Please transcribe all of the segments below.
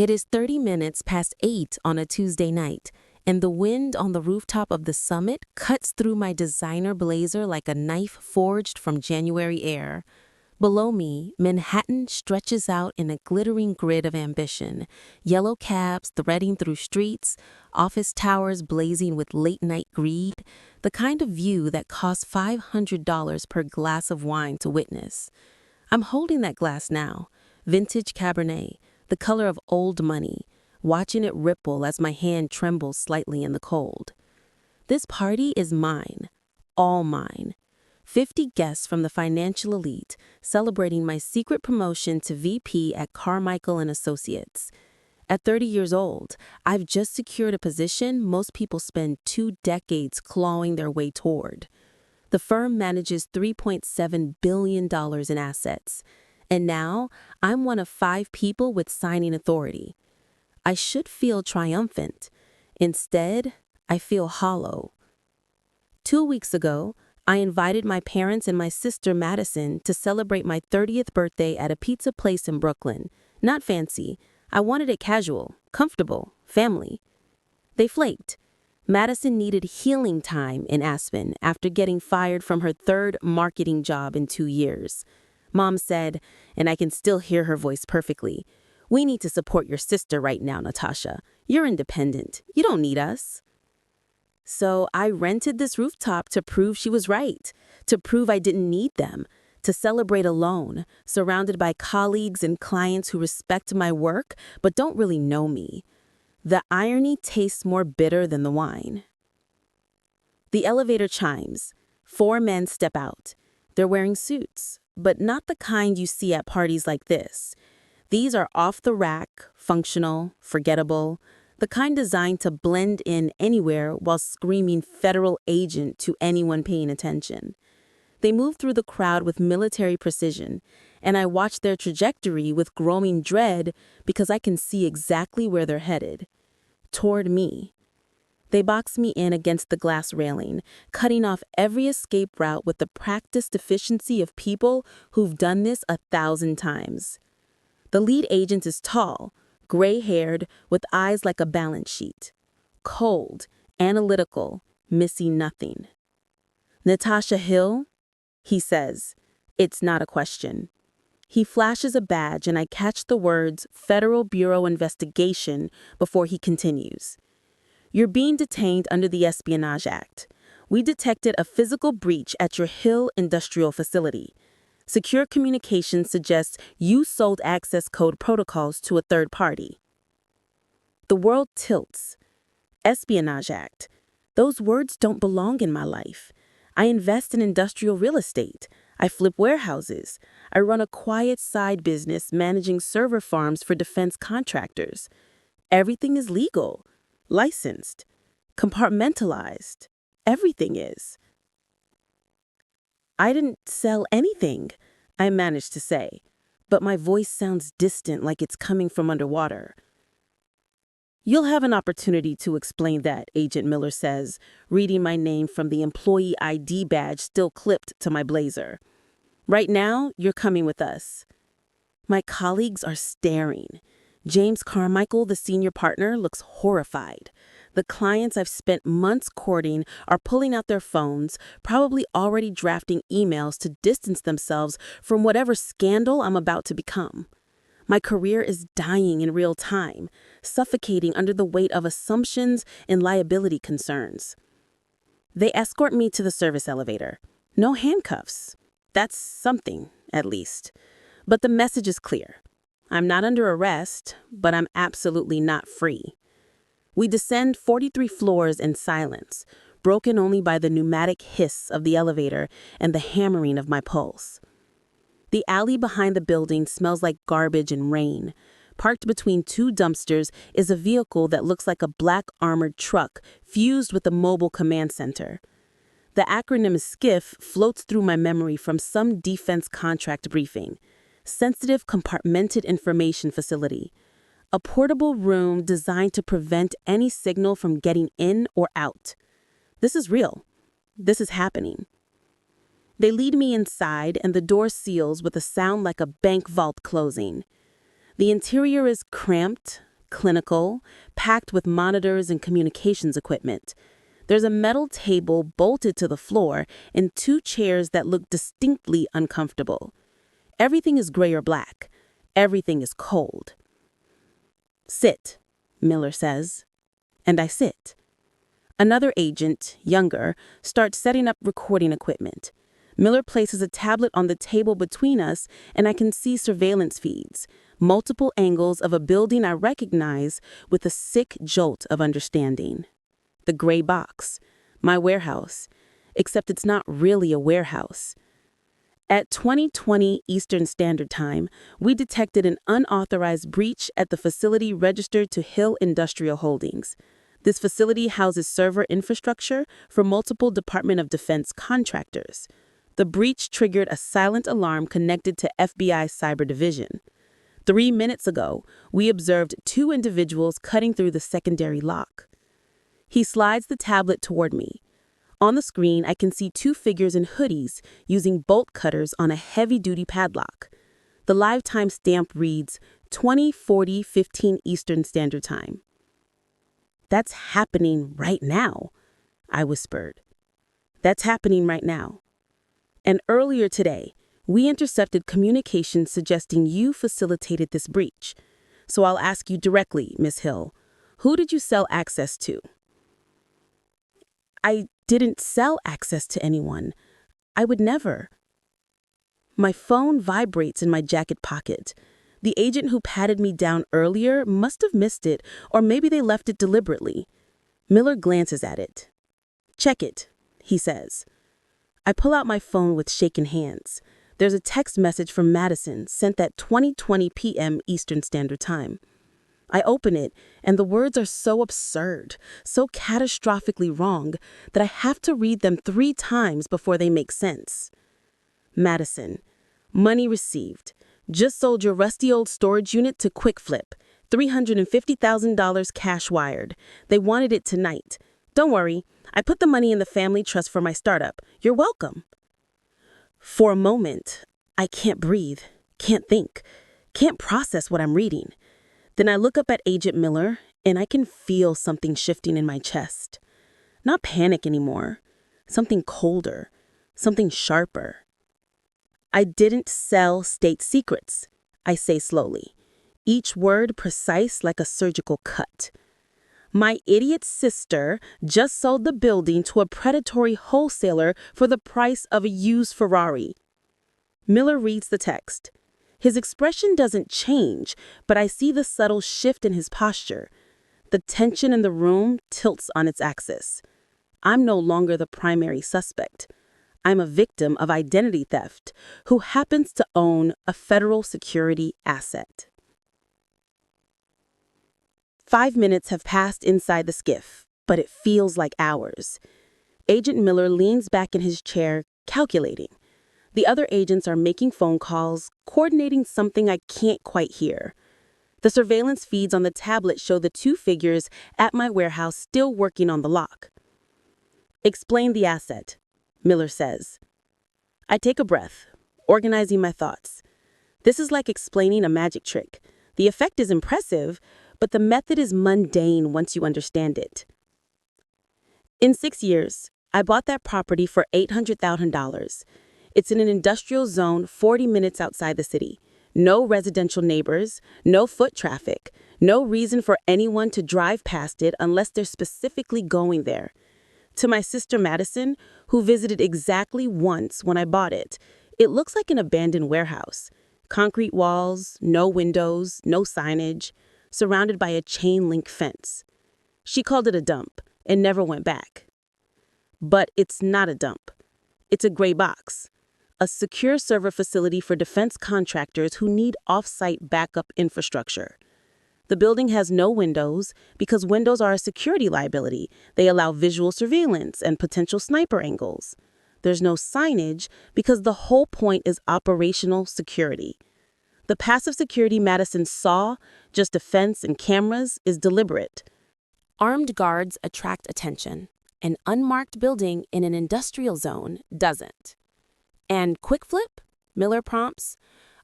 It is 30 minutes past 8 on a Tuesday night, and the wind on the rooftop of the summit cuts through my designer blazer like a knife forged from January air. Below me, Manhattan stretches out in a glittering grid of ambition, yellow cabs threading through streets, office towers blazing with late-night greed, the kind of view that costs $500 per glass of wine to witness. I'm holding that glass now, vintage Cabernet, the color of old money, watching it ripple as my hand trembles slightly in the cold. This party is mine, all mine. 50 guests from the financial elite celebrating my secret promotion to VP at Carmichael and Associates. At 30 years old, I've just secured a position most people spend 2 decades clawing their way toward. The firm manages $3.7 billion in assets, and now I'm one of 5 people with signing authority. I should feel triumphant. Instead, I feel hollow. 2 weeks ago, I invited my parents and my sister Madison to celebrate my 30th birthday at a pizza place in Brooklyn. Not fancy. I wanted it casual, comfortable, family. They flaked. Madison needed healing time in Aspen after getting fired from her 3rd marketing job in 2 years. Mom said, and I can still hear her voice perfectly, "We need to support your sister right now, Natasha. You're independent. You don't need us." So I rented this rooftop to prove she was right, to prove I didn't need them, to celebrate alone, surrounded by colleagues and clients who respect my work but don't really know me. The irony tastes more bitter than the wine. The elevator chimes. 4 men step out. They're wearing suits, but not the kind you see at parties like this. These are off-the-rack, functional, forgettable, the kind designed to blend in anywhere while screaming federal agent to anyone paying attention. They move through the crowd with military precision, and I watch their trajectory with growing dread because I can see exactly where they're headed. Toward me. They box me in against the glass railing, cutting off every escape route with the practiced efficiency of people who've done this 1,000 times. The lead agent is tall, gray-haired, with eyes like a balance sheet. Cold, analytical, missing nothing. "Natasha Hill?" he says. It's not a question. He flashes a badge and I catch the words Federal Bureau Investigation before he continues. "You're being detained under the Espionage Act. We detected a physical breach at your Hill industrial facility. Secure communications suggests you sold access code protocols to a third party." The world tilts. Espionage Act. Those words don't belong in my life. I invest in industrial real estate. I flip warehouses. I run a quiet side business managing server farms for defense contractors. Everything is legal, licensed, compartmentalized. Everything is. "I didn't sell anything," I managed to say, but my voice sounds distant like it's coming from underwater. "You'll have an opportunity to explain that," Agent Miller says, reading my name from the employee ID badge still clipped to my blazer. "Right now, you're coming with us." My colleagues are staring. James Carmichael, the senior partner, looks horrified. The clients I've spent months courting are pulling out their phones, probably already drafting emails to distance themselves from whatever scandal I'm about to become. My career is dying in real time, suffocating under the weight of assumptions and liability concerns. They escort me to the service elevator. No handcuffs. That's something, at least. But the message is clear. I'm not under arrest, but I'm absolutely not free. We descend 43 floors in silence, broken only by the pneumatic hiss of the elevator and the hammering of my pulse. The alley behind the building smells like garbage and rain. Parked between 2 dumpsters is a vehicle that looks like a black armored truck fused with a mobile command center. The acronym SCIF floats through my memory from some defense contract briefing. Sensitive Compartmented Information Facility. A portable room designed to prevent any signal from getting in or out. This is real. This is happening. They lead me inside and the door seals with a sound like a bank vault closing. The interior is cramped, clinical, packed with monitors and communications equipment. There's a metal table bolted to the floor and two chairs that look distinctly uncomfortable. Everything is gray or black. Everything is cold. "Sit," Miller says. And I sit. Another agent, younger, starts setting up recording equipment. Miller places a tablet on the table between us, and I can see surveillance feeds, multiple angles of a building I recognize with a sick jolt of understanding. The gray box, my warehouse, except it's not really a warehouse. At 2020 Eastern Standard Time, we detected an unauthorized breach at the facility registered to Hill Industrial Holdings. This facility houses server infrastructure for multiple Department of Defense contractors. The breach triggered a silent alarm connected to FBI Cyber Division. 3 minutes ago, we observed two individuals cutting through the secondary lock. He slides the tablet toward me. On the screen, I can see two figures in hoodies using bolt cutters on a heavy-duty padlock. The live time stamp reads 20:40:15 Eastern Standard Time. "That's happening right now," I whispered. "That's happening right now. And earlier today, we intercepted communication suggesting you facilitated this breach. So I'll ask you directly, Miss Hill, who did you sell access to?" "I didn't sell access to anyone. I would never." My phone vibrates in my jacket pocket. The agent who patted me down earlier must have missed it, or maybe they left it deliberately. Miller glances at it. "Check it," he says. I pull out my phone with shaken hands. There's a text message from Madison sent at 20:20 p.m. Eastern Standard Time. I open it, and the words are so absurd, so catastrophically wrong, that I have to read them 3 times before they make sense. Madison, money received. Just sold your rusty old storage unit to Quick Flip. $350,000 cash wired. They wanted it tonight. Don't worry, I put the money in the family trust for my startup. You're welcome. For a moment, I can't breathe, can't think, can't process what I'm reading. Then I look up at Agent Miller, and I can feel something shifting in my chest. Not panic anymore. Something colder. Something sharper. "I didn't sell state secrets," I say slowly, each word precise like a surgical cut. "My idiot sister just sold the building to a predatory wholesaler for the price of a used Ferrari." Miller reads the text. His expression doesn't change, but I see the subtle shift in his posture. The tension in the room tilts on its axis. I'm no longer the primary suspect. I'm a victim of identity theft who happens to own a federal security asset. 5 minutes have passed inside the skiff, but it feels like hours. Agent Miller leans back in his chair, calculating. The other agents are making phone calls, coordinating something I can't quite hear. The surveillance feeds on the tablet show the two figures at my warehouse still working on the lock. "Explain the asset," Miller says. I take a breath, organizing my thoughts. This is like explaining a magic trick. The effect is impressive, but the method is mundane once you understand it. "In 6 years, I bought that property for $800,000. It's in an industrial zone 40 minutes outside the city. No residential neighbors, no foot traffic, no reason for anyone to drive past it unless they're specifically going there. To my sister Madison, who visited exactly once when I bought it, it looks like an abandoned warehouse. Concrete walls, no windows, no signage, surrounded by a chain-link fence. She called it a dump and never went back. But it's not a dump. It's a gray box. A secure server facility for defense contractors who need off-site backup infrastructure. The building has no windows because windows are a security liability. They allow visual surveillance and potential sniper angles. There's no signage because the whole point is operational security. The passive security Madison saw, just a fence and cameras, is deliberate. Armed guards attract attention. An unmarked building in an industrial zone doesn't. "And Quick Flip?" Miller prompts.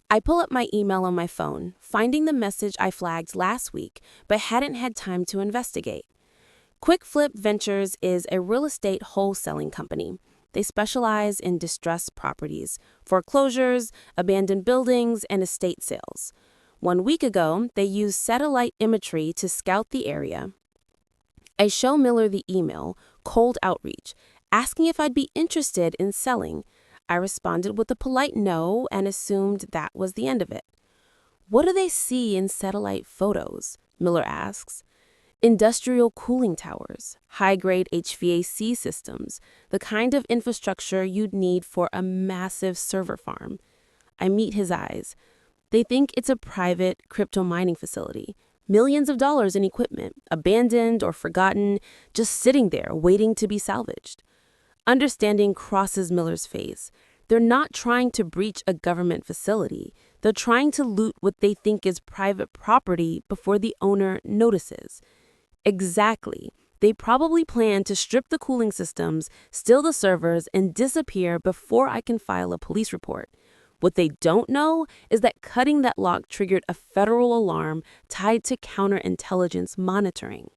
I pull up my email on my phone, finding the message I flagged last week, but hadn't had time to investigate. Quick Flip Ventures is a real estate wholesaling company. They specialize in distressed properties, foreclosures, abandoned buildings, and estate sales. 1 week ago, they used satellite imagery to scout the area. I show Miller the email, cold outreach, asking if I'd be interested in selling. I responded with a polite no and assumed that was the end of it. "What do they see in satellite photos?" Miller asks. "Industrial cooling towers, high-grade HVAC systems, the kind of infrastructure you'd need for a massive server farm." I meet his eyes. They think it's a private crypto mining facility. Millions of dollars in equipment, abandoned or forgotten, just sitting there waiting to be salvaged. Understanding crosses Miller's face. They're not trying to breach a government facility. They're trying to loot what they think is private property before the owner notices. Exactly. They probably plan to strip the cooling systems, steal the servers, and disappear before I can file a police report. What they don't know is that cutting that lock triggered a federal alarm tied to counterintelligence monitoring.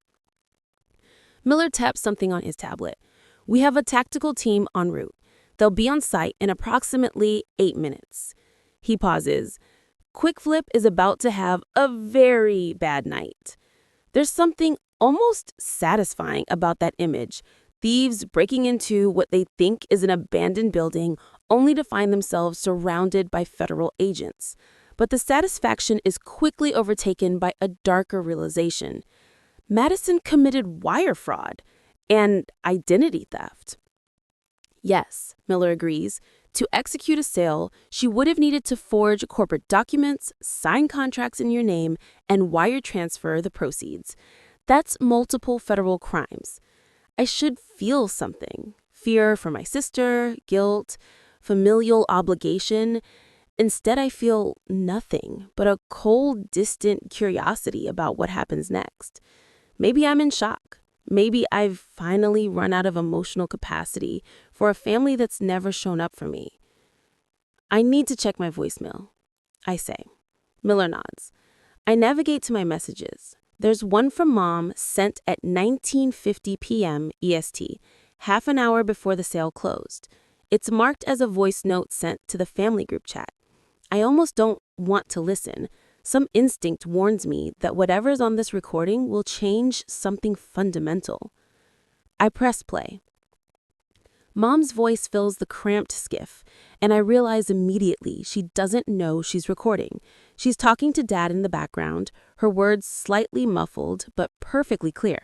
Miller taps something on his tablet. "We have a tactical team en route. They'll be on site in approximately 8 minutes. He pauses. Quick Flip is about to have a very bad night. There's something almost satisfying about that image. Thieves breaking into what they think is an abandoned building only to find themselves surrounded by federal agents. But the satisfaction is quickly overtaken by a darker realization. Madison committed wire fraud and identity theft. Yes, Miller agrees. To execute a sale, she would have needed to forge corporate documents, sign contracts in your name, and wire transfer the proceeds. That's multiple federal crimes. I should feel something. Fear for my sister, guilt, familial obligation. Instead, I feel nothing but a cold, distant curiosity about what happens next. Maybe I'm in shock. Maybe I've finally run out of emotional capacity for a family that's never shown up for me. "I need to check my voicemail," I say. Miller nods. I navigate to my messages. There's one from Mom sent at 19:50 p.m. EST, half an hour before the sale closed. It's marked as a voice note sent to the family group chat. I almost don't want to listen. Some instinct warns me that whatever's on this recording will change something fundamental. I press play. Mom's voice fills the cramped skiff, and I realize immediately she doesn't know she's recording. She's talking to Dad in the background, her words slightly muffled but perfectly clear.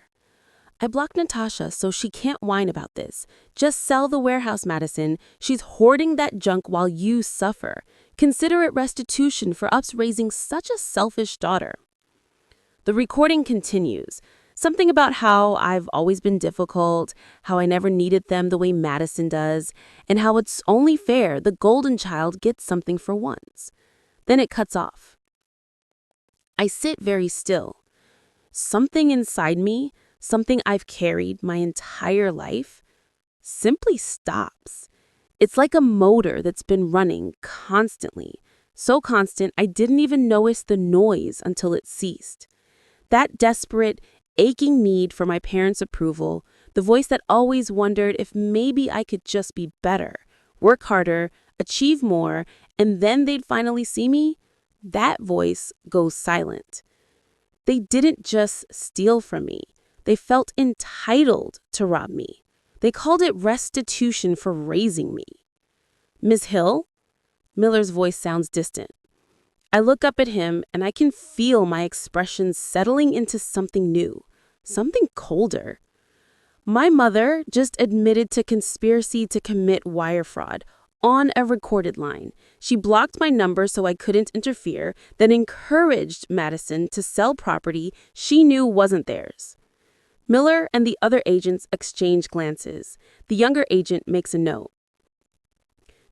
"I blocked Natasha so she can't whine about this. Just sell the warehouse, Madison. She's hoarding that junk while you suffer. Consider it restitution for us raising such a selfish daughter." The recording continues. Something about how I've always been difficult, how I never needed them the way Madison does, and how it's only fair the golden child gets something for once. Then it cuts off. I sit very still. Something inside me, something I've carried my entire life, simply stops. It's like a motor that's been running constantly, so constant I didn't even notice the noise until it ceased. That desperate, aching need for my parents' approval, the voice that always wondered if maybe I could just be better, work harder, achieve more, and then they'd finally see me, that voice goes silent. They didn't just steal from me. They felt entitled to rob me. They called it restitution for raising me. "Ms. Hill?" Miller's voice sounds distant. I look up at him and I can feel my expression settling into something new, something colder. "My mother just admitted to conspiracy to commit wire fraud on a recorded line. She blocked my number so I couldn't interfere, then encouraged Madison to sell property she knew wasn't theirs." Miller and the other agents exchange glances. The younger agent makes a note.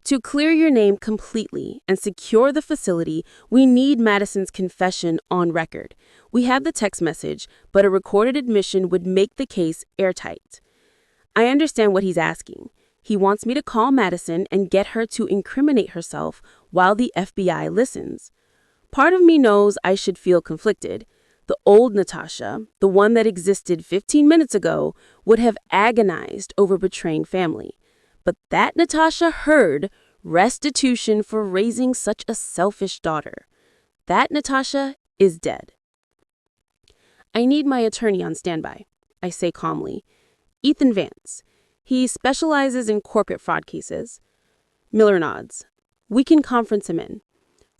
"To clear your name completely and secure the facility, we need Madison's confession on record. We have the text message, but a recorded admission would make the case airtight." I understand what he's asking. He wants me to call Madison and get her to incriminate herself while the FBI listens. Part of me knows I should feel conflicted. The old Natasha, the one that existed 15 minutes ago, would have agonized over betraying family. But that Natasha heard restitution for raising such a selfish daughter. That Natasha is dead. I need my attorney on standby, I say calmly. Ethan Vance. He specializes in corporate fraud cases. Miller nods. We can conference him in.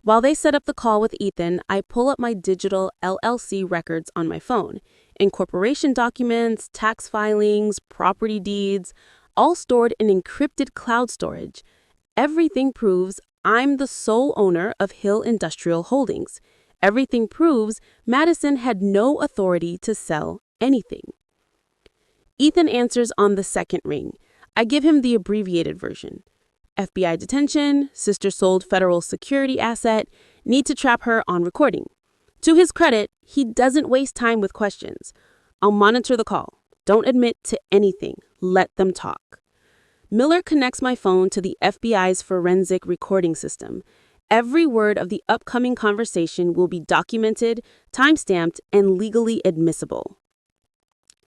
While they set up the call with Ethan, I pull up my digital LLC records on my phone. Incorporation documents, tax filings, property deeds, all stored in encrypted cloud storage. Everything proves I'm the sole owner of Hill Industrial Holdings. Everything proves Madison had no authority to sell anything. Ethan answers on the second ring. I give him the abbreviated version. FBI detention, sister sold federal security asset, need to trap her on recording. To his credit, he doesn't waste time with questions. I'll monitor the call. Don't admit to anything. Let them talk. Miller connects my phone to the FBI's forensic recording system. Every word of the upcoming conversation will be documented, timestamped, and legally admissible.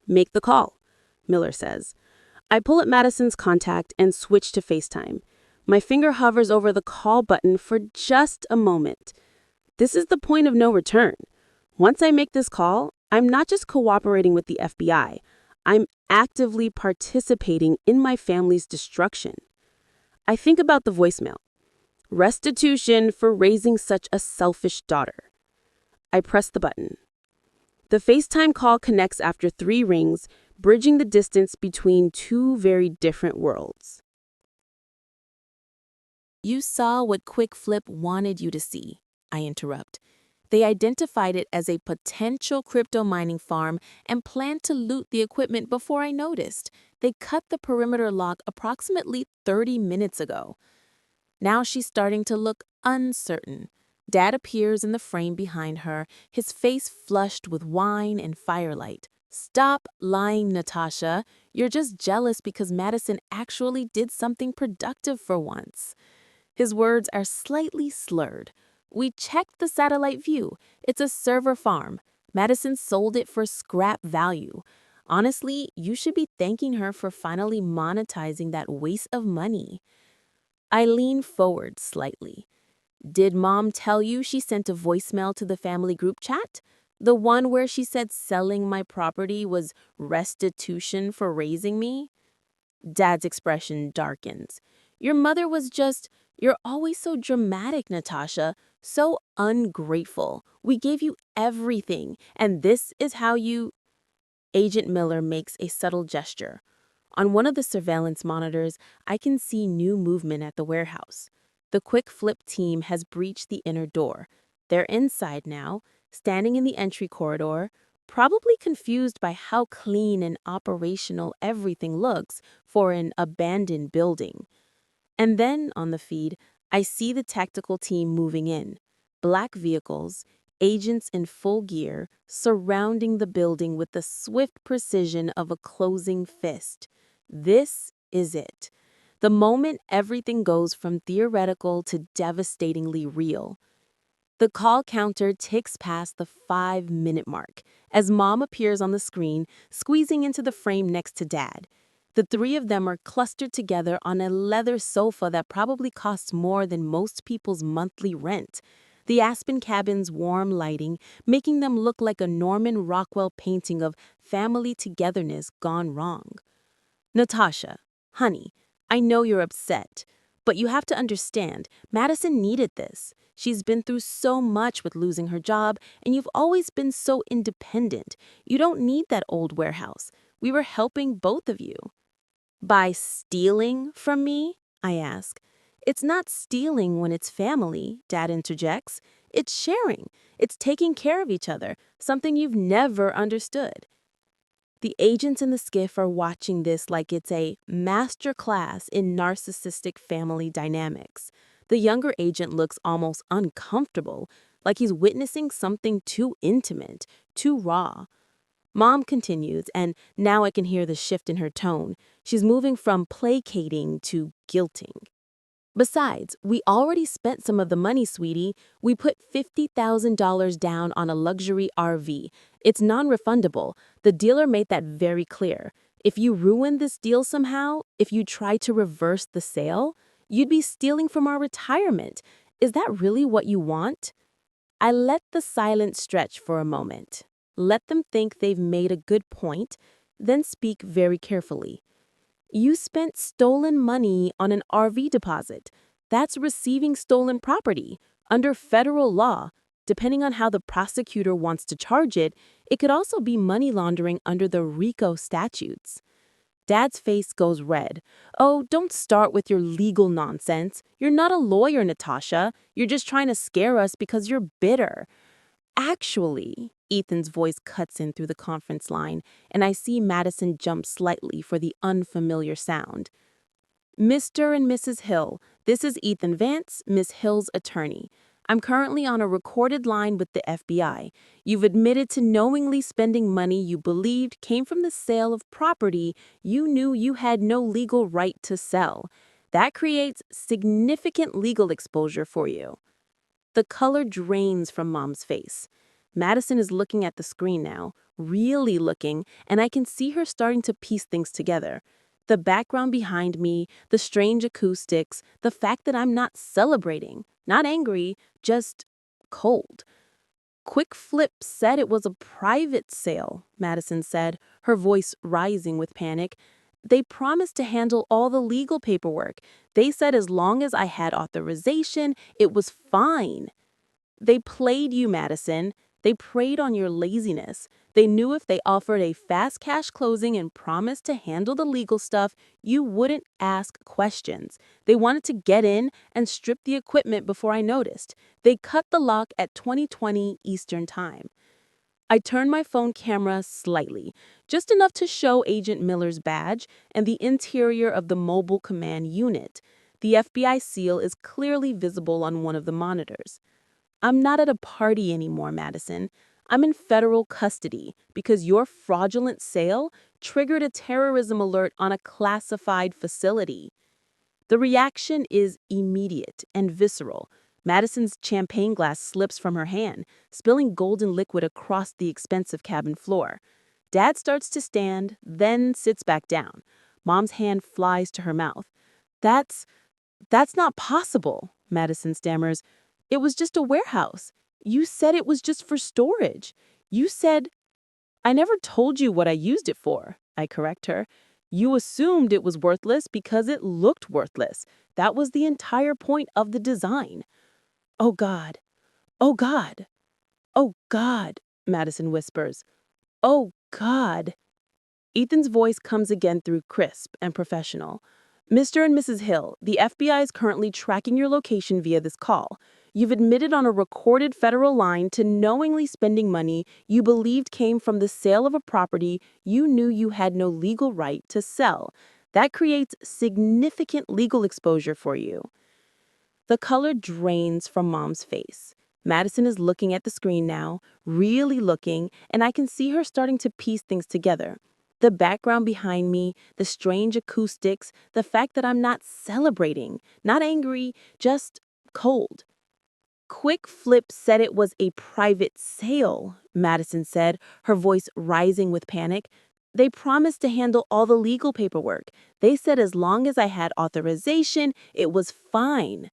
Make the call, Miller says. I pull up Madison's contact and switch to FaceTime. My finger hovers over the call button for just a moment. This is the point of no return. Once I make this call, I'm not just cooperating with the FBI. I'm actively participating in my family's destruction. I think about the voicemail. Restitution for raising such a selfish daughter. I press the button. The FaceTime call connects after 3 rings, bridging the distance between 2 very different worlds. You saw what Quick Flip wanted you to see, I interrupt. They identified it as a potential crypto mining farm and planned to loot the equipment before I noticed. They cut the perimeter lock approximately 30 minutes ago. Now she's starting to look uncertain. Dad appears in the frame behind her, his face flushed with wine and firelight. Stop lying, Natasha. You're just jealous because Madison actually did something productive for once. His words are slightly slurred. We checked the satellite view. It's a server farm. Madison sold it for scrap value. Honestly, you should be thanking her for finally monetizing that waste of money. I lean forward slightly. Did Mom tell you she sent a voicemail to the family group chat? The one where she said selling my property was restitution for raising me? Dad's expression darkens. Your mother was just, you're always so dramatic, Natasha, so ungrateful. We gave you everything, and this is how you... Agent Miller makes a subtle gesture. On one of the surveillance monitors, I can see new movement at the warehouse. The Quick Flip team has breached the inner door. They're inside now, standing in the entry corridor, probably confused by how clean and operational everything looks for an abandoned building. And then, on the feed, I see the tactical team moving in. Black vehicles, agents in full gear, surrounding the building with the swift precision of a closing fist. This is it. The moment everything goes from theoretical to devastatingly real. The call counter ticks past the 5-minute mark as Mom appears on the screen, squeezing into the frame next to Dad. The 3 of them are clustered together on a leather sofa that probably costs more than most people's monthly rent. The Aspen cabin's warm lighting making them look like a Norman Rockwell painting of family togetherness gone wrong. Natasha, honey, I know you're upset, but you have to understand, Madison needed this. She's been through so much with losing her job, and you've always been so independent. You don't need that old warehouse. We were helping both of you. By stealing from me? I ask. It's not stealing when it's family, Dad interjects. It's sharing. It's taking care of each other, something you've never understood. The agents in the skiff are watching this like it's a master class in narcissistic family dynamics. The younger agent looks almost uncomfortable, like he's witnessing something too intimate, too raw. Mom continues, and now I can hear the shift in her tone. She's moving from placating to guilting. Besides, we already spent some of the money, sweetie. We put $50,000 down on a luxury RV. It's non-refundable. The dealer made that very clear. If you ruin this deal somehow, if you try to reverse the sale, you'd be stealing from our retirement. Is that really what you want? I let the silence stretch for a moment. Let them think they've made a good point, then speak very carefully. You spent stolen money on an RV deposit. That's receiving stolen property. Under federal law, depending on how the prosecutor wants to charge it, it could also be money laundering under the RICO statutes. Dad's face goes red. Oh, don't start with your legal nonsense. You're not a lawyer, Natasha. You're just trying to scare us because you're bitter. Actually, Ethan's voice cuts in through the conference line, and I see Madison jump slightly for the unfamiliar sound. Mr. and Mrs. Hill, this is Ethan Vance, Miss Hill's attorney. I'm currently on a recorded line with the FBI. You've admitted to knowingly spending money you believed came from the sale of property you knew you had no legal right to sell. That creates significant legal exposure for you. The color drains from Mom's face. Madison is looking at the screen now, really looking, and I can see her starting to piece things together. The background behind me, the strange acoustics, the fact that I'm not celebrating, not angry, just cold. Quick Flip said it was a private sale, Madison said, her voice rising with panic. They promised to handle all the legal paperwork. They said as long as I had authorization, it was fine. They played you, Madison. They preyed on your laziness. They knew if they offered a fast cash closing and promised to handle the legal stuff, you wouldn't ask questions. They wanted to get in and strip the equipment before I noticed. They cut the lock at 2020 Eastern Time. I turned my phone camera slightly, just enough to show Agent Miller's badge and the interior of the mobile command unit. The FBI seal is clearly visible on one of the monitors. I'm not at a party anymore, Madison. I'm in federal custody because your fraudulent sale triggered a terrorism alert on a classified facility. The reaction is immediate and visceral. Madison's champagne glass slips from her hand, spilling golden liquid across the expensive cabin floor. Dad starts to stand, then sits back down. Mom's hand flies to her mouth. That's not possible, Madison stammers. It was just a warehouse. You said it was just for storage. You said, I never told you what I used it for, I correct her. You assumed it was worthless because it looked worthless. That was the entire point of the design. Oh God, oh God, oh God, Madison whispers. Oh God. Ethan's voice comes again through crisp and professional. Mr. and Mrs. Hill, the FBI is currently tracking your location via this call. You've admitted on a recorded federal line to knowingly spending money you believed came from the sale of a property you knew you had no legal right to sell. That creates significant legal exposure for you. The color drains from Mom's face. Madison is looking at the screen now, really looking, and I can see her starting to piece things together. The background behind me, the strange acoustics, the fact that I'm not celebrating, not angry, just cold. Quick Flip said it was a private sale, Madison said, her voice rising with panic. They promised to handle all the legal paperwork. They said as long as I had authorization, it was fine.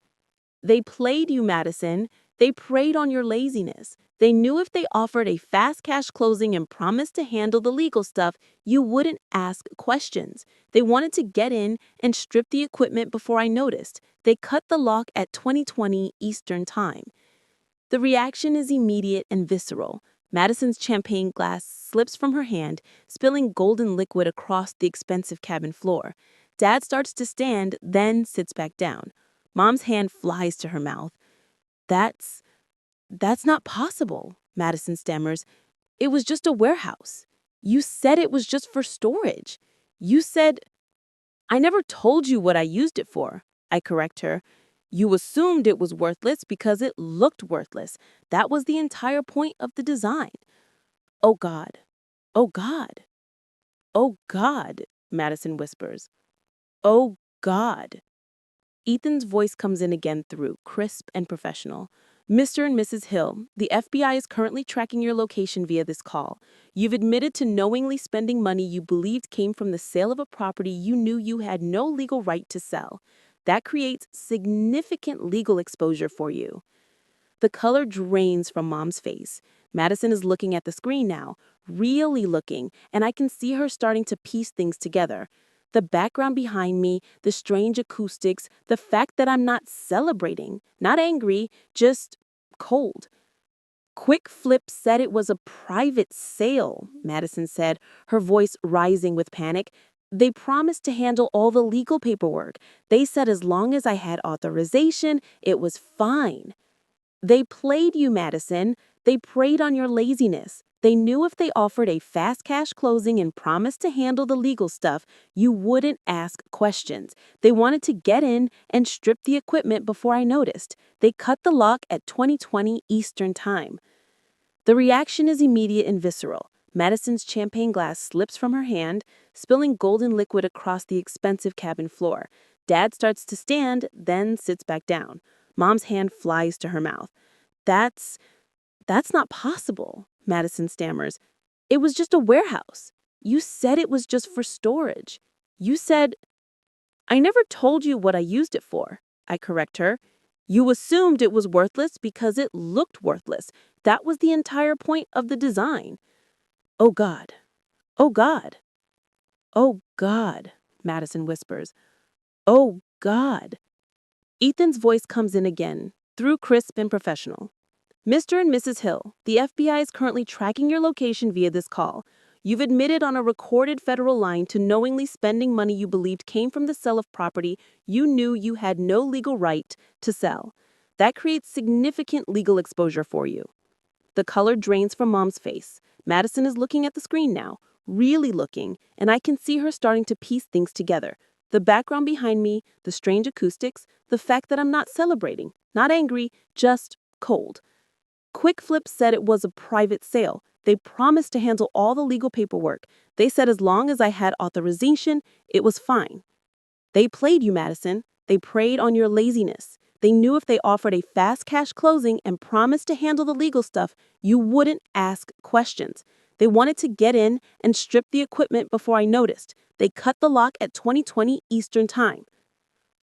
They played you, Madison. They preyed on your laziness. They knew if they offered a fast cash closing and promised to handle the legal stuff, you wouldn't ask questions. They wanted to get in and strip the equipment before I noticed. They cut the lock at 2020 Eastern Time. The reaction is immediate and visceral. Madison's champagne glass slips from her hand, spilling golden liquid across the expensive cabin floor. Dad starts to stand, then sits back down. Mom's hand flies to her mouth. That's not possible, Madison stammers. It was just a warehouse. You said it was just for storage. You said, I never told you what I used it for, I correct her. You assumed it was worthless because it looked worthless. That was the entire point of the design. Oh God. Oh, God. Oh, God, Madison whispers. Oh, God. Ethan's voice comes in again through, crisp and professional. Mr. and Mrs. Hill, the FBI is currently tracking your location via this call. You've admitted to knowingly spending money you believed came from the sale of a property you knew you had no legal right to sell. That creates significant legal exposure for you. The color drains from Mom's face. Madison is looking at the screen now, really looking, and I can see her starting to piece things together. The background behind me, the strange acoustics, the fact that I'm not celebrating, not angry, just cold. Quick Flip said it was a private sale, Madison said, her voice rising with panic. They promised to handle all the legal paperwork. They said as long as I had authorization, it was fine. They played you, Madison. They preyed on your laziness. They knew if they offered a fast cash closing and promised to handle the legal stuff, you wouldn't ask questions. They wanted to get in and strip the equipment before I noticed. They cut the lock at 2020 Eastern Time. The reaction is immediate and visceral. Madison's champagne glass slips from her hand, spilling golden liquid across the expensive cabin floor. Dad starts to stand, then sits back down. Mom's hand flies to her mouth. That's not possible, Madison stammers. It was just a warehouse. You said it was just for storage. You said, I never told you what I used it for, I correct her. You assumed it was worthless because it looked worthless. That was the entire point of the design. Oh, God. Oh, God. Oh, God, Madison whispers. Oh, God. Ethan's voice comes in again, through crisp and professional. Mr. and Mrs. Hill, the FBI is currently tracking your location via this call. You've admitted on a recorded federal line to knowingly spending money you believed came from the sale of property you knew you had no legal right to sell. That creates significant legal exposure for you. The color drains from Mom's face. Madison is looking at the screen now, really looking, and I can see her starting to piece things together. The background behind me, the strange acoustics, the fact that I'm not celebrating, not angry, just cold. Quick Flip said it was a private sale. They promised to handle all the legal paperwork. They said as long as I had authorization, it was fine. They played you, Madison. They preyed on your laziness. They knew if they offered a fast cash closing and promised to handle the legal stuff, you wouldn't ask questions. They wanted to get in and strip the equipment before I noticed. They cut the lock at 2020 Eastern Time.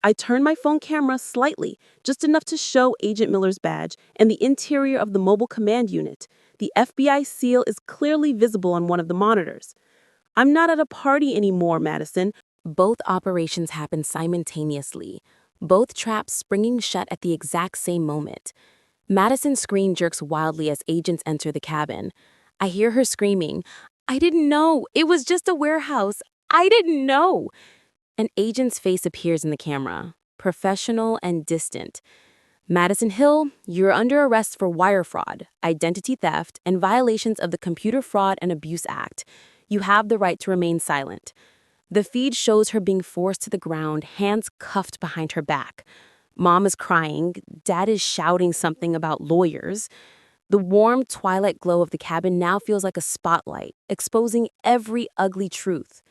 I turned my phone camera slightly, just enough to show Agent Miller's badge and the interior of the mobile command unit. The FBI seal is clearly visible on one of the monitors. I'm not at a party anymore, Madison. Both operations happen simultaneously, both traps springing shut at the exact same moment. Madison's screen jerks wildly as agents enter the cabin. I hear her screaming, I didn't know. It was just a warehouse. I didn't know. An agent's face appears in the camera, professional and distant. Madison Hill, you're under arrest for wire fraud, identity theft, and violations of the Computer Fraud and Abuse Act. You have the right to remain silent. The feed shows her being forced to the ground, hands cuffed behind her back. Mom is crying. Dad is shouting something about lawyers. The warm twilight glow of the cabin now feels like a spotlight, exposing every ugly truth.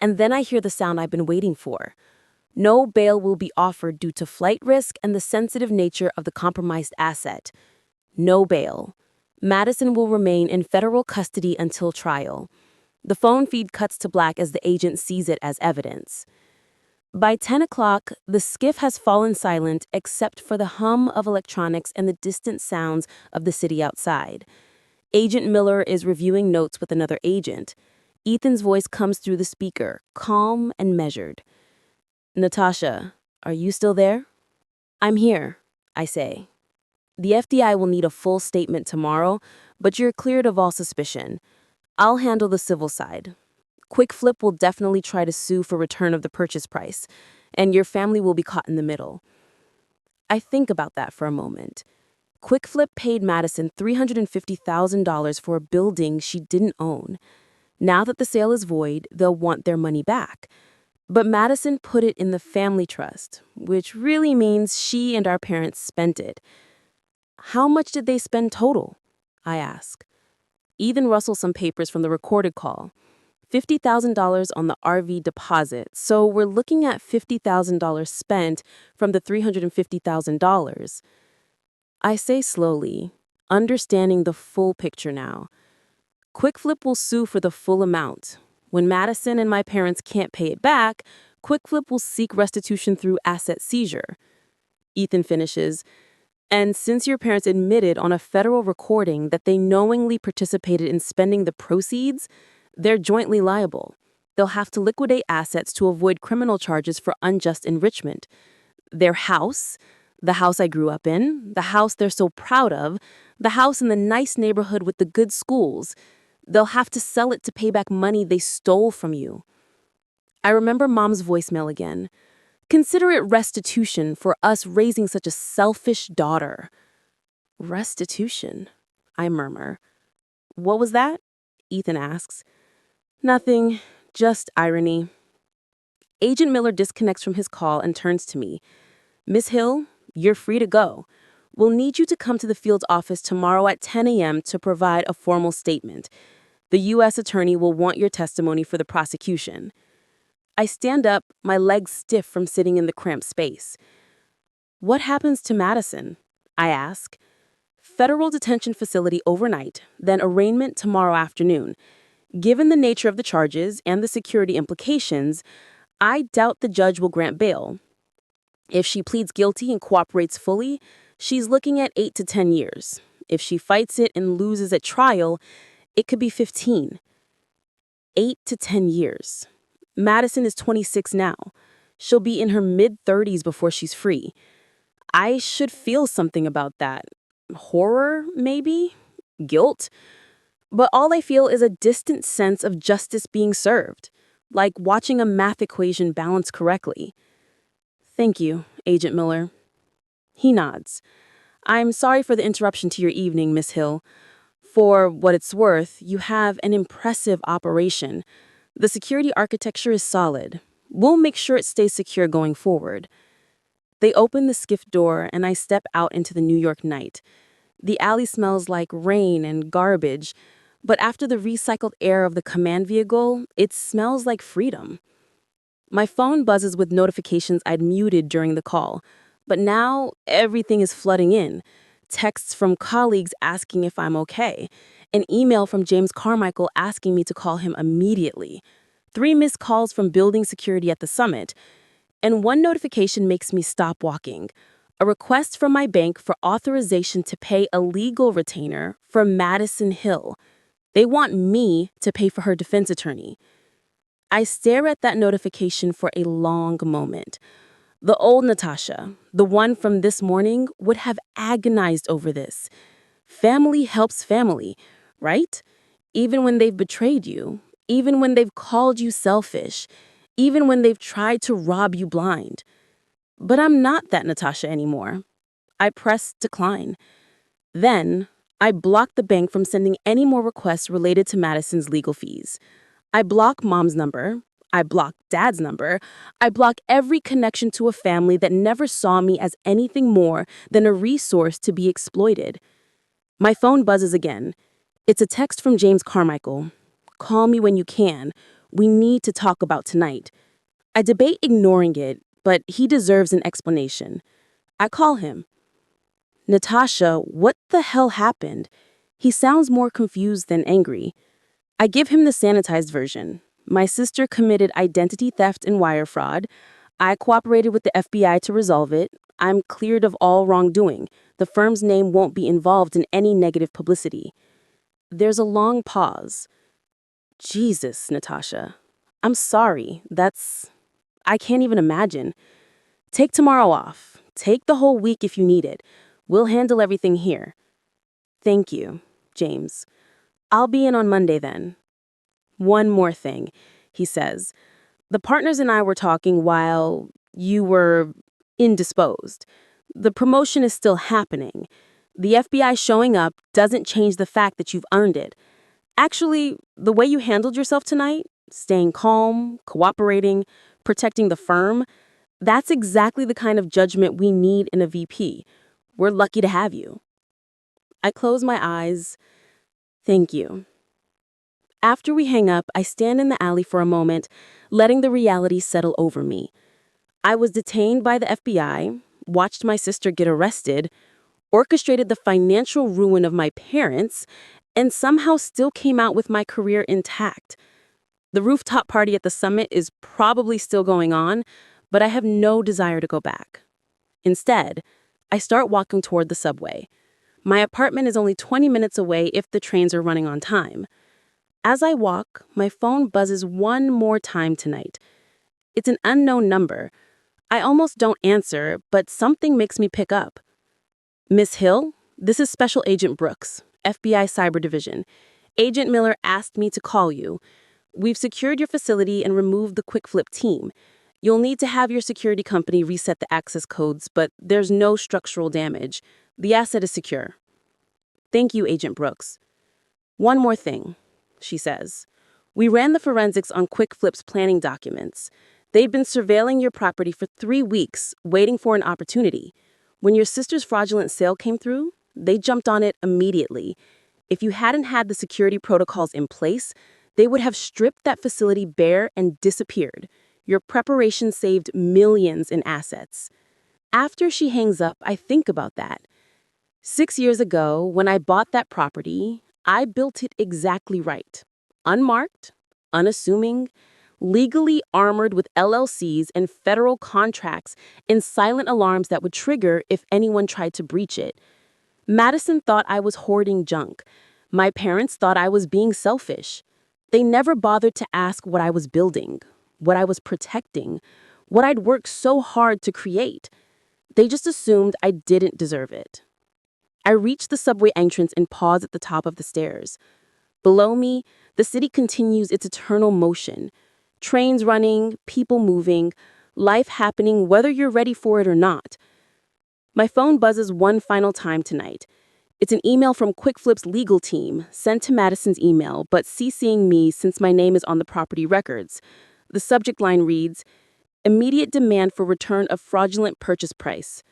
And then I hear the sound I've been waiting for. No bail will be offered due to flight risk and the sensitive nature of the compromised asset. No bail. Madison will remain in federal custody until trial. The phone feed cuts to black as the agent sees it as evidence. By 10 o'clock, the skiff has fallen silent except for the hum of electronics and the distant sounds of the city outside. Agent Miller is reviewing notes with another agent. Ethan's voice comes through the speaker, calm and measured. Natasha, are you still there? I'm here, I say. The FBI will need a full statement tomorrow, but you're cleared of all suspicion. I'll handle the civil side. Quick Flip will definitely try to sue for return of the purchase price, and your family will be caught in the middle. I think about that for a moment. Quick Flip paid Madison $350,000 for a building she didn't own. Now that the sale is void, they'll want their money back. But Madison put it in the family trust, which really means she and our parents spent it. How much did they spend total? I ask. Ethan rustled some papers from the recorded call. $50,000 on the RV deposit, so we're looking at $50,000 spent from the $350,000. I say slowly, understanding the full picture now. QuickFlip will sue for the full amount. When Madison and my parents can't pay it back, QuickFlip will seek restitution through asset seizure. Ethan finishes, and since your parents admitted on a federal recording that they knowingly participated in spending the proceeds, they're jointly liable. They'll have to liquidate assets to avoid criminal charges for unjust enrichment. Their house, the house I grew up in, the house they're so proud of, the house in the nice neighborhood with the good schools, they'll have to sell it to pay back money they stole from you. I remember Mom's voicemail again. Consider it restitution for us raising such a selfish daughter. Restitution, I murmur. What was that? Ethan asks. Nothing, just irony. Agent Miller disconnects from his call and turns to me. Miss Hill, you're free to go. We'll need you to come to the field's office tomorrow at 10 a.m. to provide a formal statement. The U.S. attorney will want your testimony for the prosecution. I stand up, my legs stiff from sitting in the cramped space. What happens to Madison? I ask. Federal detention facility overnight, then arraignment tomorrow afternoon. Given the nature of the charges and the security implications, I doubt the judge will grant bail. If she pleads guilty and cooperates fully, she's looking at 8 to 10 years. If she fights it and loses at trial, it could be 15. 8 to 10 years. Madison is 26 now. She'll be in her mid-30s before she's free. I should feel something about that. Horror, maybe? Guilt? But all I feel is a distant sense of justice being served, like watching a math equation balance correctly. Thank you, Agent Miller. He nods. I'm sorry for the interruption to your evening, Miss Hill. For what it's worth, you have an impressive operation. The security architecture is solid. We'll make sure it stays secure going forward. They open the skiff door and I step out into the New York night. The alley smells like rain and garbage, but after the recycled air of the command vehicle, it smells like freedom. My phone buzzes with notifications I'd muted during the call, but now everything is flooding in. Texts from colleagues asking if I'm okay. An email from James Carmichael asking me to call him immediately. 3 missed calls from building security at the summit. And one notification makes me stop walking. A request from my bank for authorization to pay a legal retainer for Madison Hill. They want me to pay for her defense attorney. I stare at that notification for a long moment. The old Natasha, the one from this morning, would have agonized over this. Family helps family, right? Even when they've betrayed you, even when they've called you selfish, even when they've tried to rob you blind. But I'm not that Natasha anymore. I press decline. Then, I block the bank from sending any more requests related to Madison's legal fees. I block Mom's number. I block Dad's number. I block every connection to a family that never saw me as anything more than a resource to be exploited. My phone buzzes again. It's a text from James Carmichael. Call me when you can. We need to talk about tonight. I debate ignoring it, but he deserves an explanation. I call him. Natasha, what the hell happened? He sounds more confused than angry. I give him the sanitized version. My sister committed identity theft and wire fraud. I cooperated with the FBI to resolve it. I'm cleared of all wrongdoing. The firm's name won't be involved in any negative publicity. There's a long pause. Jesus, Natasha. I'm sorry. I can't even imagine. Take tomorrow off. Take the whole week if you need it. We'll handle everything here. Thank you, James. I'll be in on Monday then. One more thing, he says. The partners and I were talking while you were indisposed. The promotion is still happening. The FBI showing up doesn't change the fact that you've earned it. Actually, the way you handled yourself tonight, staying calm, cooperating, protecting the firm, that's exactly the kind of judgment we need in a VP. We're lucky to have you. I close my eyes. Thank you. After we hang up, I stand in the alley for a moment, letting the reality settle over me. I was detained by the FBI, watched my sister get arrested, orchestrated the financial ruin of my parents, and somehow still came out with my career intact. The rooftop party at the summit is probably still going on, but I have no desire to go back. Instead, I start walking toward the subway. My apartment is only 20 minutes away if the trains are running on time. As I walk, my phone buzzes one more time tonight. It's an unknown number. I almost don't answer, but something makes me pick up. Miss Hill, this is Special Agent Brooks, FBI Cyber Division. Agent Miller asked me to call you. We've secured your facility and removed the Quick Flip team. You'll need to have your security company reset the access codes, but there's no structural damage. The asset is secure. Thank you, Agent Brooks. One more thing, she says. We ran the forensics on Quick Flip's planning documents. They'd been surveilling your property for 3 weeks, waiting for an opportunity. When your sister's fraudulent sale came through, they jumped on it immediately. If you hadn't had the security protocols in place, they would have stripped that facility bare and disappeared. Your preparation saved millions in assets. After she hangs up, I think about that. 6 years ago, when I bought that property, I built it exactly right. Unmarked, unassuming, legally armored with LLCs and federal contracts and silent alarms that would trigger if anyone tried to breach it. Madison thought I was hoarding junk. My parents thought I was being selfish. They never bothered to ask what I was building, what I was protecting, what I'd worked so hard to create. They just assumed I didn't deserve it. I reach the subway entrance and pause at the top of the stairs. Below me, the city continues its eternal motion. Trains running, people moving, life happening whether you're ready for it or not. My phone buzzes one final time tonight. It's an email from QuickFlip's legal team, sent to Madison's email, but CCing me since my name is on the property records. The subject line reads, "Immediate demand for return of fraudulent purchase price."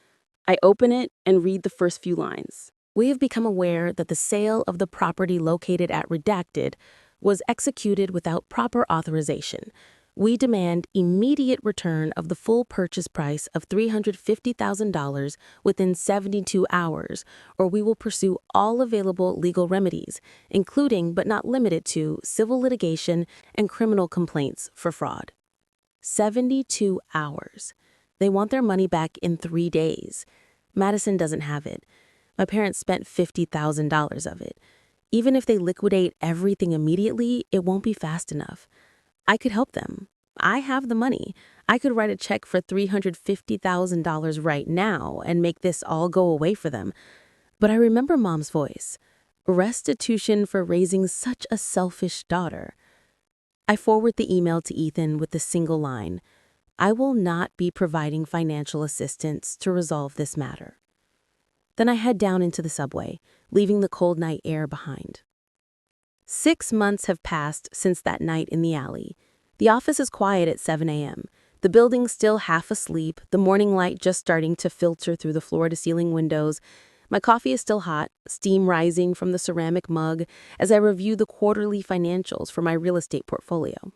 I open it and read the first few lines. We have become aware that the sale of the property located at Redacted was executed without proper authorization. We demand immediate return of the full purchase price of $350,000 within 72 hours, or we will pursue all available legal remedies, including but not limited to civil litigation and criminal complaints for fraud. 72 hours. They want their money back in 3 days. Madison doesn't have it. My parents spent $50,000 of it. Even if they liquidate everything immediately, it won't be fast enough. I could help them. I have the money. I could write a check for $350,000 right now and make this all go away for them. But I remember Mom's voice. Restitution for raising such a selfish daughter. I forward the email to Ethan with the single line, "I will not be providing financial assistance to resolve this matter." Then I head down into the subway, leaving the cold night air behind. 6 months have passed since that night in the alley. The office is quiet at 7 a.m. The building's still half asleep, the morning light just starting to filter through the floor-to-ceiling windows. My coffee is still hot, steam rising from the ceramic mug as I review the quarterly financials for my real estate portfolio.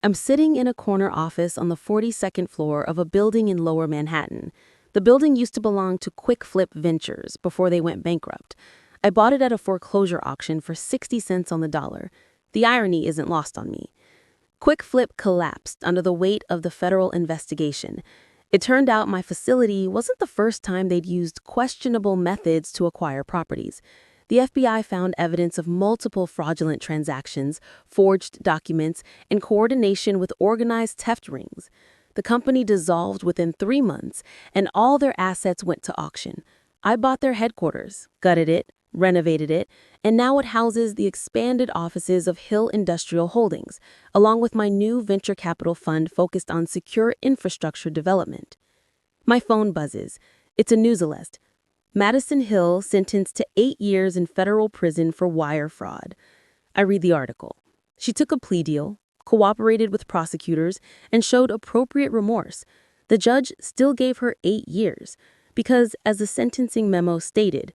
I'm sitting in a corner office on the 42nd floor of a building in Lower Manhattan. The building used to belong to Quick Flip Ventures before they went bankrupt. I bought it at a foreclosure auction for 60 cents on the dollar. The irony isn't lost on me. Quick Flip collapsed under the weight of the federal investigation. It turned out my facility wasn't the first time they'd used questionable methods to acquire properties. The FBI found evidence of multiple fraudulent transactions, forged documents, and coordination with organized theft rings. The company dissolved within 3 months, and all their assets went to auction. I bought their headquarters, gutted it, renovated it, and now it houses the expanded offices of Hill Industrial Holdings, along with my new venture capital fund focused on secure infrastructure development. My phone buzzes. It's a news alert. Madison Hill sentenced to 8 years in federal prison for wire fraud. I read the article. She took a plea deal, cooperated with prosecutors, and showed appropriate remorse. The judge still gave her 8 years because, as the sentencing memo stated,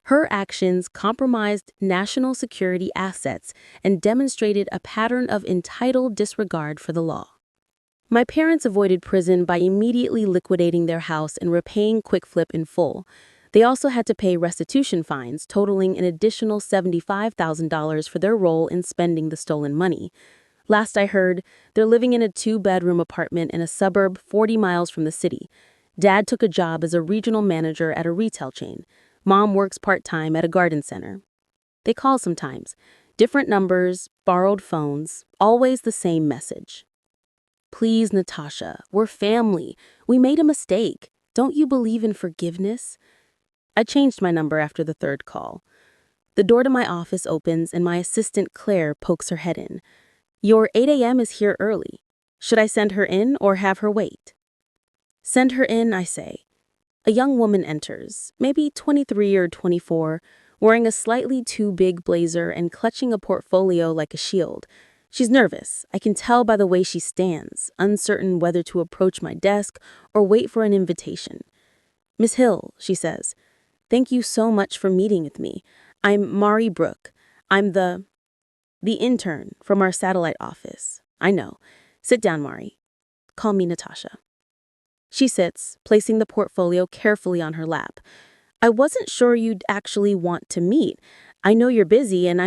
Her actions compromised national security assets and demonstrated a pattern of entitled disregard for the law. My parents avoided prison by immediately liquidating their house and repaying Quick Flip in full. They also had to pay restitution fines totaling an additional $75,000 for their role in spending the stolen money. Last I heard, they're living in a 2-bedroom apartment in a suburb 40 miles from the city. Dad took a job as a regional manager at a retail chain. Mom works part-time at a garden center. They call sometimes. Different numbers, borrowed phones, always the same message. Please, Natasha, we're family. We made a mistake. Don't you believe in forgiveness? I changed my number after the third call. The door to my office opens and my assistant Claire pokes her head in. Your 8 a.m. is here early. Should I send her in or have her wait? Send her in, I say. A young woman enters, maybe 23 or 24, wearing a slightly too big blazer and clutching a portfolio like a shield. She's nervous. I can tell by the way she stands, uncertain whether to approach my desk or wait for an invitation. Miss Hill, she says, thank you so much for meeting with me. I'm Mari Brooke. I'm the intern from our satellite office. I know. Sit down, Mari. Call me Natasha. She sits, placing the portfolio carefully on her lap. I wasn't sure you'd actually want to meet. I know you're busy and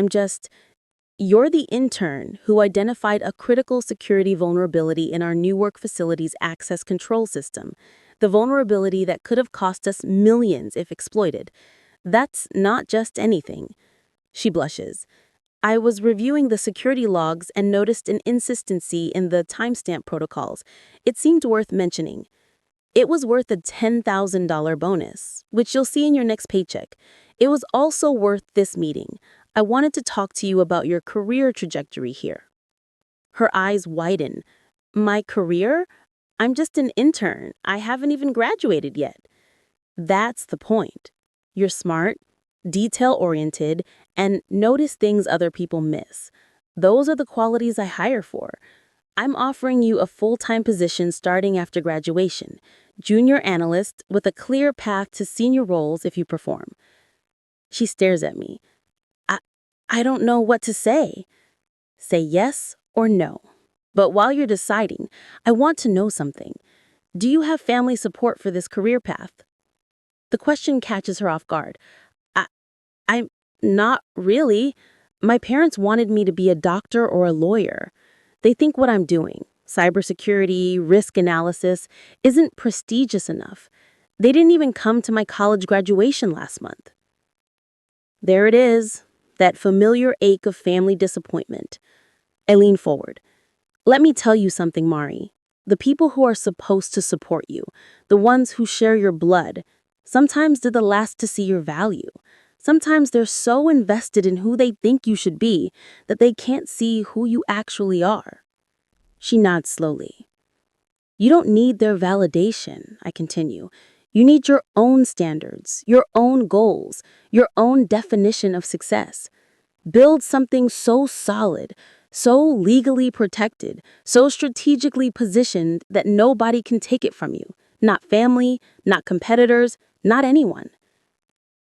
You're the intern who identified a critical security vulnerability in our Newark facility's access control system, the vulnerability that could have cost us millions if exploited. That's not just anything. She blushes. I was reviewing the security logs and noticed an inconsistency in the timestamp protocols. It seemed worth mentioning. It was worth a $10,000 bonus, which you'll see in your next paycheck. It was also worth this meeting. I wanted to talk to you about your career trajectory here. Her eyes widen. My career? I'm just an intern. I haven't even graduated yet. That's the point. You're smart, detail-oriented, and notice things other people miss. Those are the qualities I hire for. I'm offering you a full-time position starting after graduation, junior analyst with a clear path to senior roles if you perform. She stares at me. I don't know what to say. Say yes or no. But while you're deciding, I want to know something. Do you have family support for this career path? The question catches her off guard. I'm not really. My parents wanted me to be a doctor or a lawyer. They think what I'm doing, cybersecurity, risk analysis, isn't prestigious enough. They didn't even come to my college graduation last month. There it is, that familiar ache of family disappointment. I lean forward. Let me tell you something, Mari. The people who are supposed to support you, the ones who share your blood, sometimes they're the last to see your value. Sometimes they're so invested in who they think you should be that they can't see who you actually are. She nods slowly. You don't need their validation, I continue. You need your own standards, your own goals, your own definition of success. Build something so solid, so legally protected, so strategically positioned that nobody can take it from you. Not family, not competitors, not anyone.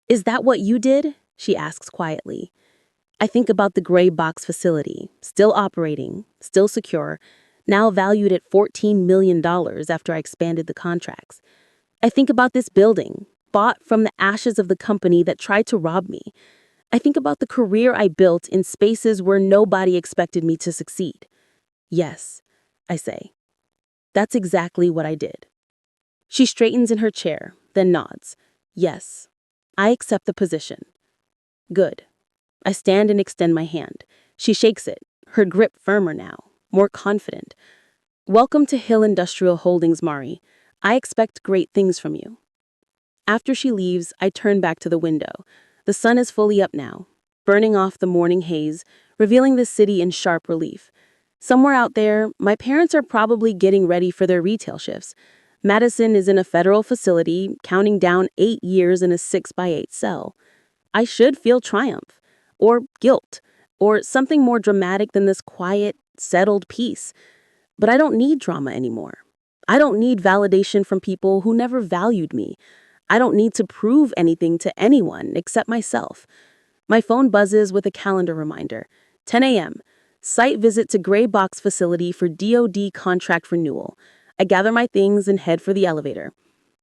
Is that what you did? She asks quietly. I think about the gray box facility, still operating, still secure, now valued at $14 million after I expanded the contracts. I think about this building, bought from the ashes of the company that tried to rob me. I think about the career I built in spaces where nobody expected me to succeed. Yes, I say. That's exactly what I did. She straightens in her chair, then nods. Yes, I accept the position. Good. I stand and extend my hand. She shakes it, her grip firmer now, more confident. Welcome to Hill Industrial Holdings, Mari. I expect great things from you. After she leaves, I turn back to the window. The sun is fully up now, burning off the morning haze, revealing the city in sharp relief. Somewhere out there, my parents are probably getting ready for their retail shifts. Madison is in a federal facility, counting down 8 years in a 6x8 cell. I should feel triumph, or guilt, or something more dramatic than this quiet, settled peace. But I don't need drama anymore. I don't need validation from people who never valued me. I don't need to prove anything to anyone except myself. My phone buzzes with a calendar reminder. 10 a.m. Site visit to Gray Box facility for DoD contract renewal. I gather my things and head for the elevator.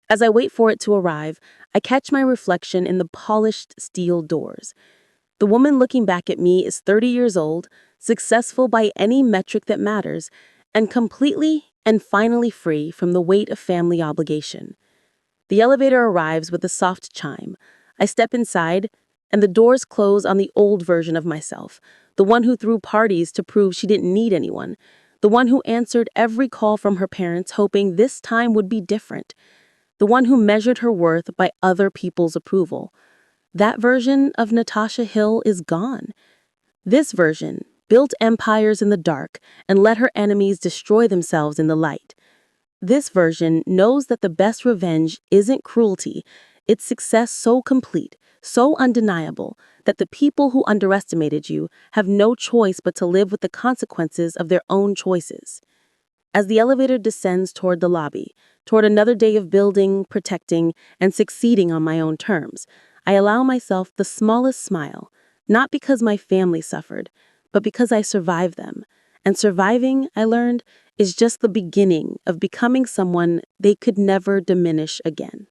As I wait for it to arrive, I catch my reflection in the polished steel doors. The woman looking back at me is 30 years old, successful by any metric that matters, and completely and finally free from the weight of family obligation. The elevator arrives with a soft chime. I step inside, and the doors close on the old version of myself, the one who threw parties to prove she didn't need anyone, the one who answered every call from her parents hoping this time would be different, the one who measured her worth by other people's approval. That version of Natasha Hill is gone. This version built empires in the dark and let her enemies destroy themselves in the light. This version knows that the best revenge isn't cruelty, it's success so complete, so undeniable, that the people who underestimated you have no choice but to live with the consequences of their own choices. As the elevator descends toward the lobby, toward another day of building, protecting, and succeeding on my own terms, I allow myself the smallest smile, not because my family suffered, but because I survived them. And surviving, I learned, is just the beginning of becoming someone they could never diminish again.